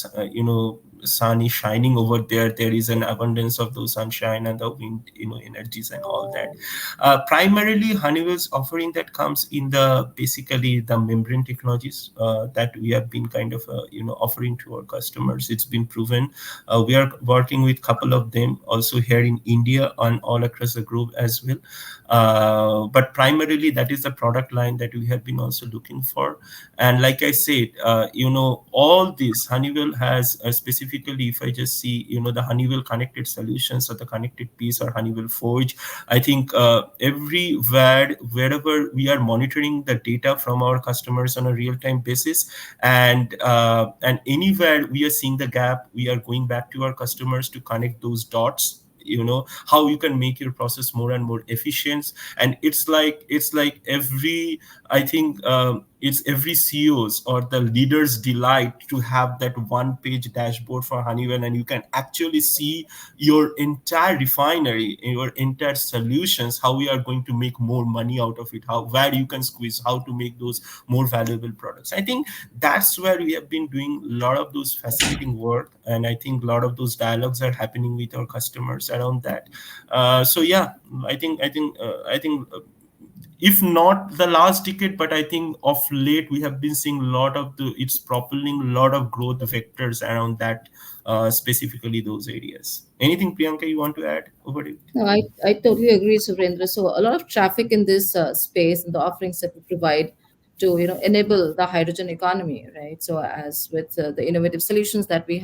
sun is shining over there. There is an abundance of those sunshine and the wind energies and all that. Primarily Honeywell's offering that comes in the basically the membrane technologies that we have been kind of offering to our customers. It's been proven. We are working with couple of them also here in India and all across the globe as well. But primarily that is the product line that we have been also looking for. And like I said, all this Honeywell has specifically, if I just see, the Honeywell connected solutions or the connected piece or Honeywell Forge, I think everywhere, wherever we are monitoring the data from our customers on a real-time basis, and anywhere we are seeing the gap, we are going back to our customers to connect those dots, how you can make your process more and more efficient. And it's like every, I think it's every CEO's or the leader's delight to have that one page dashboard for Honeywell, and you can actually see your entire refinery, your entire solutions, how we are going to make more money out of it, where you can squeeze, how to make those more valuable products. I think that's where we have been doing a lot of those fascinating work, and I think a lot of those dialogues are happening with our customers around that. So yeah, I think if not the last decade, but I think of late we have been seeing a lot of it's propelling a lot of growth vectors around that, specifically those areas. Anything, Priyanka, you want to add over it? No, I totally agree, Suvrendra. So a lot of traffic in this space and the offerings that we provide to enable the hydrogen economy, right? So as with the innovative solutions that we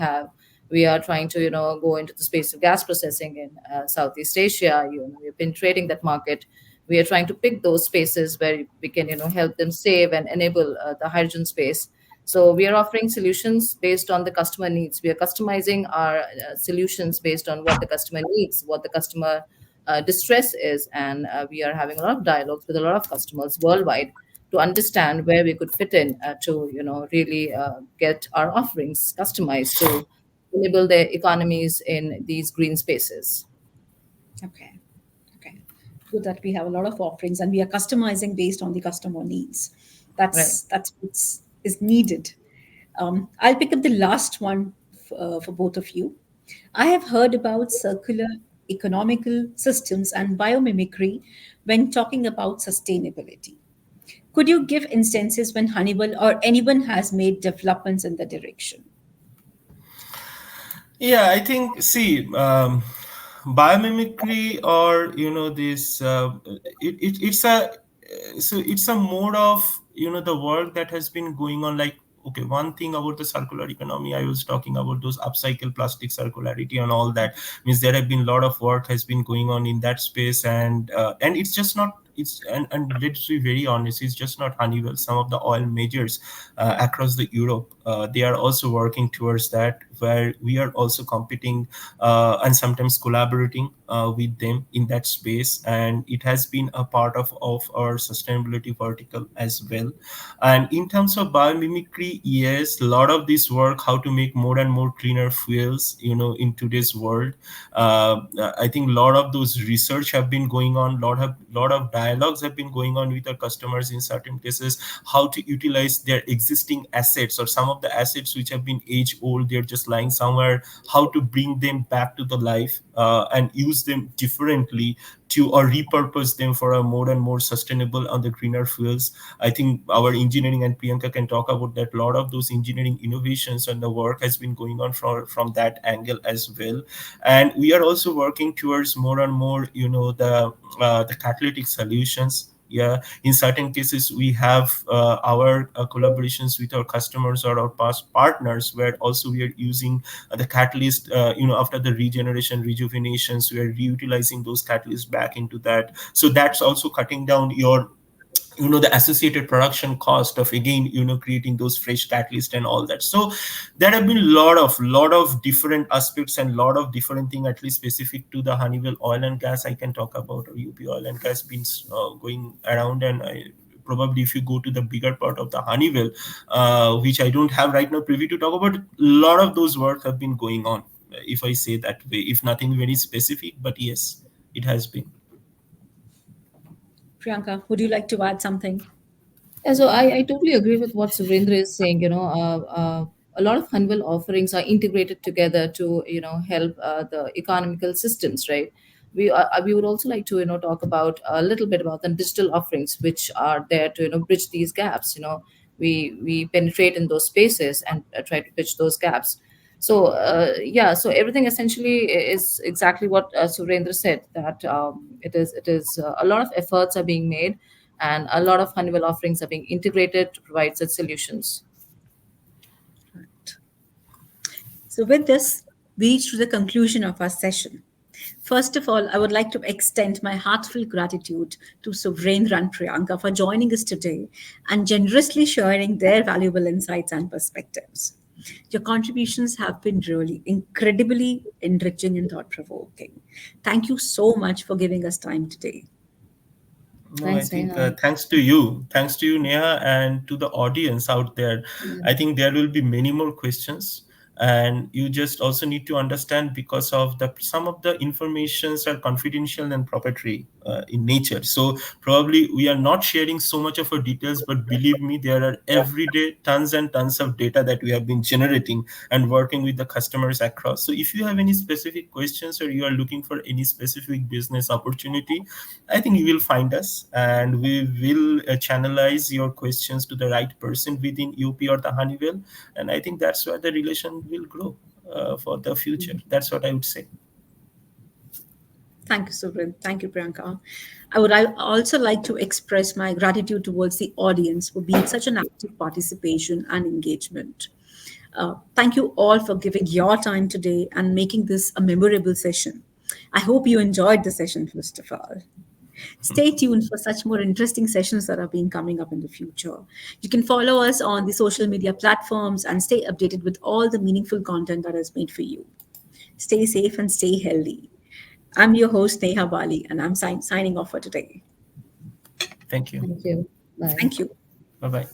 are trying to go into the space of gas processing in Southeast Asia. We've been trading that market. We are trying to pick those spaces where we can help them save and enable the hydrogen space. So we are offering solutions based on the customer needs. We are customizing our solutions based on what the customer needs, what the customer distress is, and we are having a lot of dialogues with a lot of customers worldwide to understand where we could fit in to really get our offerings customized to enable their economies in these green spaces. Okay. Good that we have a lot of offerings and we are customizing based on the customer needs. That's what is needed. I'll pick up the last one for both of you. I have heard about circular economical systems and biomimicry when talking about sustainability. Could you give instances when Honeywell or anyone has made developments in that direction? Yeah, I think, see, biomimicry, or this it's a mode of the work that has been going on. Like, okay, one thing about the circular economy, I was talking about those upcycle plastic circularity and all that. Means there have been a lot of work has been going on in that space, and it's just not, and let's be very honest, it's just not Honeywell. Some of the oil majors across the Europe, they are also working towards that, where we are also competing and sometimes collaborating with them in that space. And it has been a part of our sustainability vertical as well. And in terms of biomimicry, yes, a lot of this work, how to make more and more cleaner fuels, in today's world. I think a lot of those research have been going on, lot of dialogues have been going on with our customers in certain cases, how to utilize their existing assets or some of the assets which have been age old, they're just lying somewhere, how to bring them back to the life and use them differently to or repurpose them for a more and more sustainable on the greener fuels. I think our engineering and Priyanka can talk about that. A lot of those engineering innovations and the work has been going on from that angle as well. And we are also working towards more and more, the catalytic solutions. Yeah, in certain cases we have our collaborations with our customers or our past partners, where also we are using the catalyst, after the rejuvenations, we are reutilizing those catalysts back into that. So that's also cutting down your the associated production cost of, again, creating those fresh catalyst and all that. So there have been a lot of different aspects and lot of different things, at least specific to the Honeywell oil and gas I can talk about, or UP oil and gas been going around. And probably if you go to the bigger part of the Honeywell, which I don't have right now privy to talk about, a lot of those work have been going on, if I say that way, if nothing very specific, but yes, it has been. Priyanka, would you like to add something? Yeah, so I totally agree with what Suvrendra is saying. A lot of Honeywell offerings are integrated together to, help the economical systems, right? We would also like to, talk about a little bit about the digital offerings, which are there to, bridge these gaps. We penetrate in those spaces and try to bridge those gaps. So so everything essentially is exactly what Surendra said, that it is a lot of efforts are being made, and a lot of Honeywell offerings are being integrated to provide such solutions. So, with this, we reach to the conclusion of our session. First of all, I would like to extend my heartfelt gratitude to Suvrendra and Priyanka for joining us today and generously sharing their valuable insights and perspectives. Your contributions have been really incredibly enriching and thought provoking. Thank you so much for giving us time today. No, Thanks, I think Neha. thanks to you, Neha, and to the audience out there. Yeah. I think there will be many more questions, and you just also need to understand, because of some of the informations are confidential and proprietary in nature. So probably we are not sharing so much of our details, but believe me, there are every day tons and tons of data that we have been generating and working with the customers across. So if you have any specific questions or you are looking for any specific business opportunity, I think you will find us, and we will channelize your questions to the right person within UP or the Honeywell. And I think that's where the relation will grow for the future. That's what I would say. Thank you, Subrin. Thank you, Priyanka. I also like to express my gratitude towards the audience for being such an active participation and engagement. Thank you all for giving your time today and making this a memorable session. I hope you enjoyed the session, first of all. Stay tuned for such more interesting sessions that are being coming up in the future. You can follow us on the social media platforms and stay updated with all the meaningful content that is made for you. Stay safe and stay healthy. I'm your host, Neha Bali, and I'm signing off for today. Thank you. Thank you. Bye. Thank you. Bye-bye.